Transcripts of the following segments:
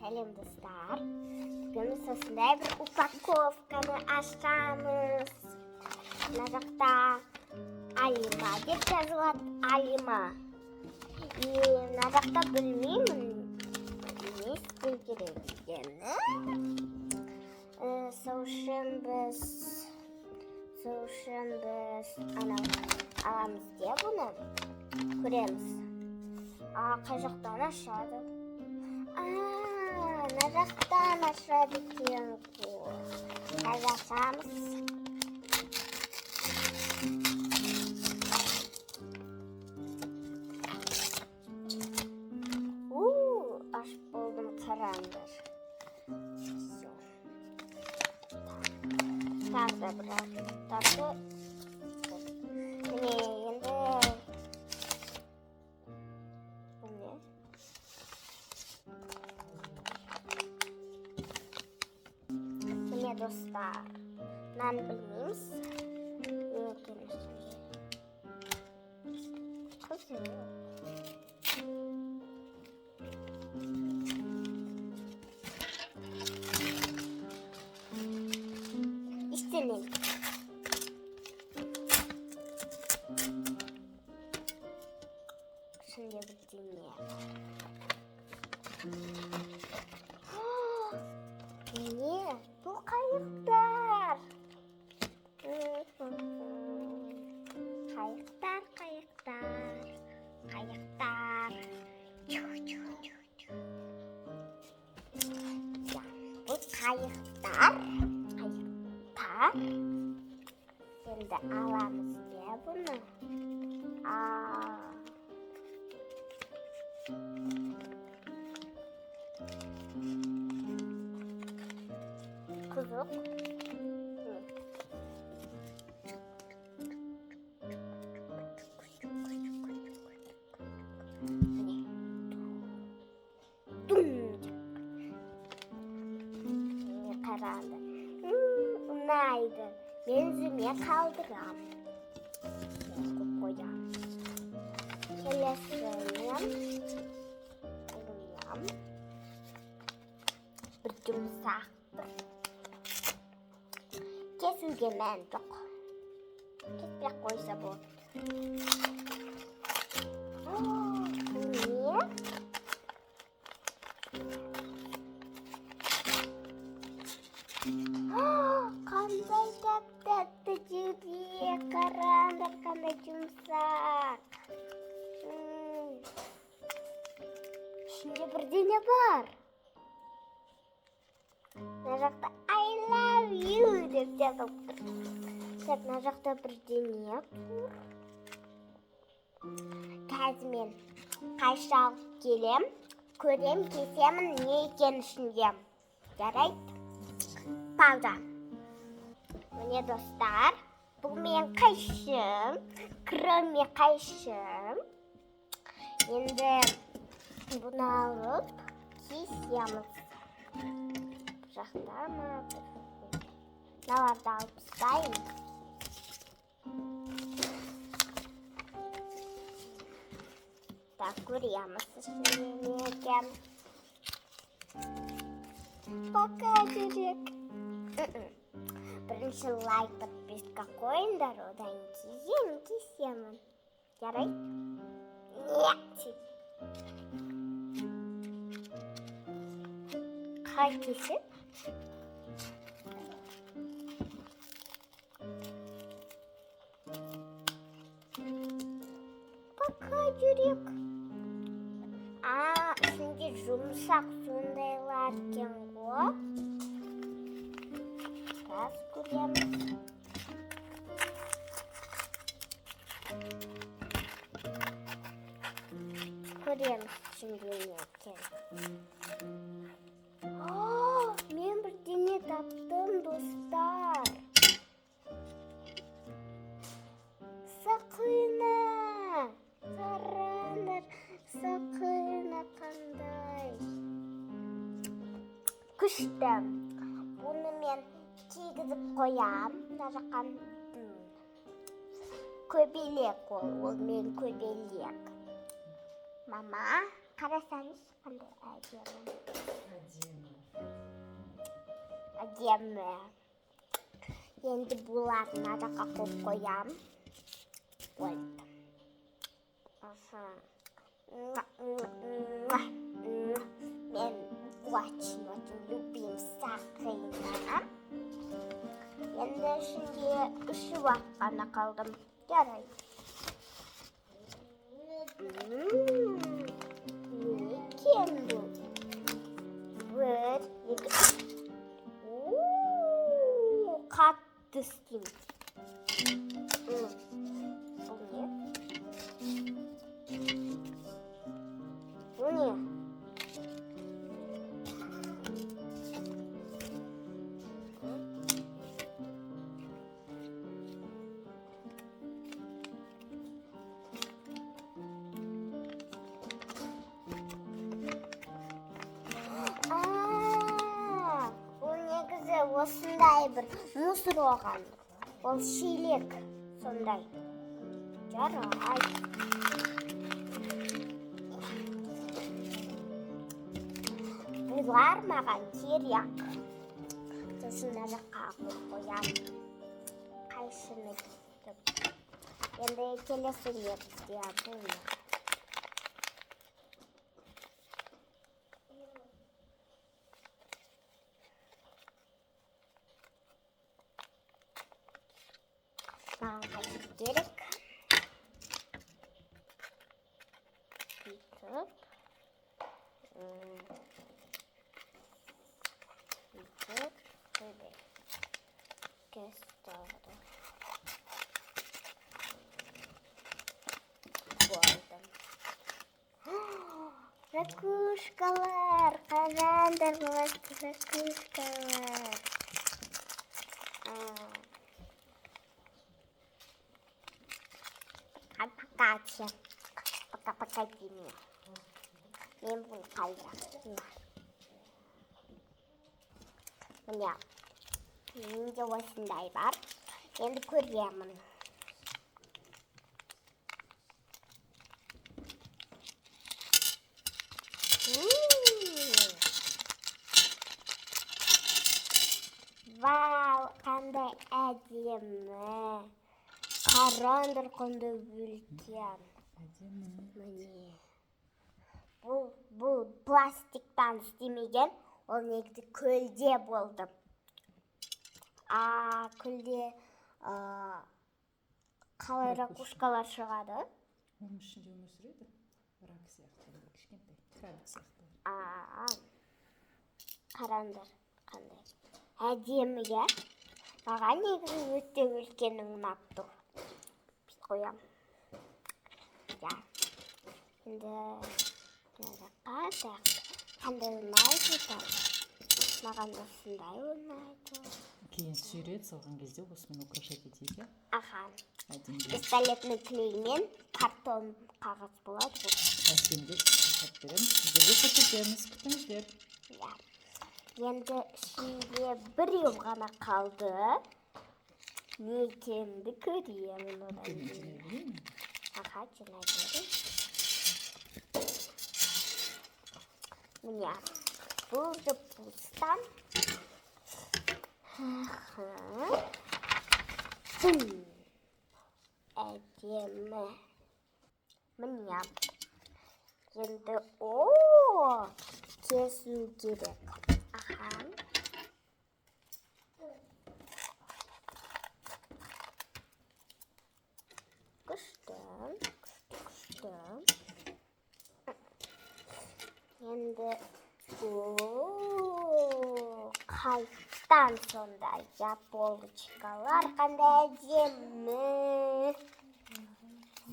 Сәлем достар. Бүгін біз осындай бір упаковканы ашамыз. Мына жақта Алима деп жазылады. Алима. И мына жақта білмеймін не істеу керек екенін. Сол үшін біз аламыз деп бұны көреміз. Қай жақтан ашады? Мына жақтан ашады екен ғой. Қазір ашамыз. Ашып болдым, қараңдар. Тағы да біраз міне енді міне достар, мынаны білмейміз не екенін. İstemeyin. Şimdi bir dinleyelim. Ne? Bu kayıklar. Kayıklar. Bu kayıklar. Şimdi alamız diye bunu. Kuzuk. Karandı. Neydi? Benzemeye kaldıram. Koyam. Keleseyim. Alayım. Bir yumuşaktır. Kesilgemen çok. Kesmek koysa bu. Bu ne? Qanday tatlı jüri, qaranlar qanday yumsaq. Şimdi birdene var. Mına жақта I love you deb жазылып тұр. Мына жақта бірдеңе тұр. Қазір мен қайша алып келем, көрем, кесемін не екен ішінде. Жарайды? Пауза. Міне достар, бұл мен қайшым, кроме қайшым. Енді бұны алып кесеміз. Жақта ма? Мыналарды алып тастайын. Так, көреміз ішінде не екен. Пока жүрек. Бірінші лайк, подписка қойыңдар, одан кейін кесемін. Жарайды? Нет. Қалай кесіп? Пока жүрек. Ішінде жұмсақ сондайлар екен ғой. Biraz көреміз. Көреміз ішінде не екен. Мен бірдеңе таптым, достар. Сақина. Қараңдар, сақина қандай. Күшті. Бұны мен кигізіп қоям. Мына жаққа көбелек ол мен көбелек. Мама, қарасаңыз қандай әдемі. әдемі. Енді бұларын ара жаққа қойып қоямын. Болды. Мен очень любим сақина. Енді ішінде 3 уақыт қана қалдым. Жарайды. Не екен бұл? Бір, екі. Қатты істеймін. Бұл не? Бұл не? Осындай бір мусор оған. Ол шелек сондай. Жарай. Бұлар маған керек. Сосын жаққа қойып қоямын. Қайшыны деп. Енді келесі лекцияда бұл. Керек. Бүйтіп. Бүйтіп. Қойдай. Кестауды. Болды. Ракушкалар. Қараңдар болады ракушкалар. Пока деймін. Мен бұл қалдырамын. Міне, менде осындай бар. Енді көремін. Вау, қандай әдемі. Қараңдар қандай үлкен. Міне. Бұл пластиктан істемеген, ол негізі көлде болды. Көлде қалай ракушкалар шығады? Оның ішінде өмір сүреді. Рак сияқты, кішкентай, крабик сияқты. Қараңдар қандай. Әдемі, маған негізі өте үлкені ұнап тұр. Біз қоям. Енді қандай ұнайды там. Маған осындай ұнайды. Кейін сурет салған кезде осымен украшать етейік. Пистолетный клеймен картон қағаз болады. Әсемдеп жасап береміз. Сіздерге көрсетеміз. Күтіңіздер. Енді ішінде біреу ғана қалды. Не екенді көремін одан кейін. Жинай берейін. Міне, бұл пустан. Әдемі. Міне. Енді кесу керек. Күшті. Енді қайттан сондай яполочкалар қандай әдемі.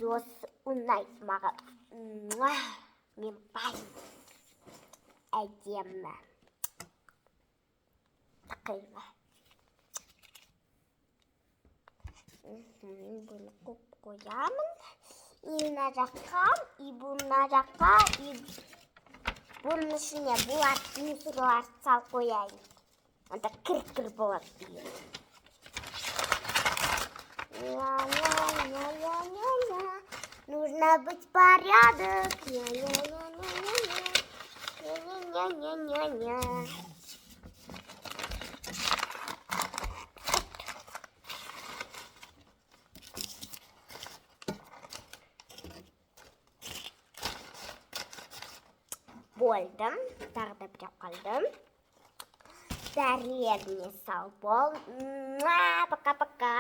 Осы ұнайды маған. Мен байым. Әдемі. Тақима. Бұны көп қоямын. И мына жаққа, и бұна жаққа, и бұның ішіне бұлар мусорлар сал қояйын. Онда кір-кір болады дейін. Нужно быть порядок. болдым. Тағы да біреу қалды. Бәрілеріне сау бол. Пока-пока.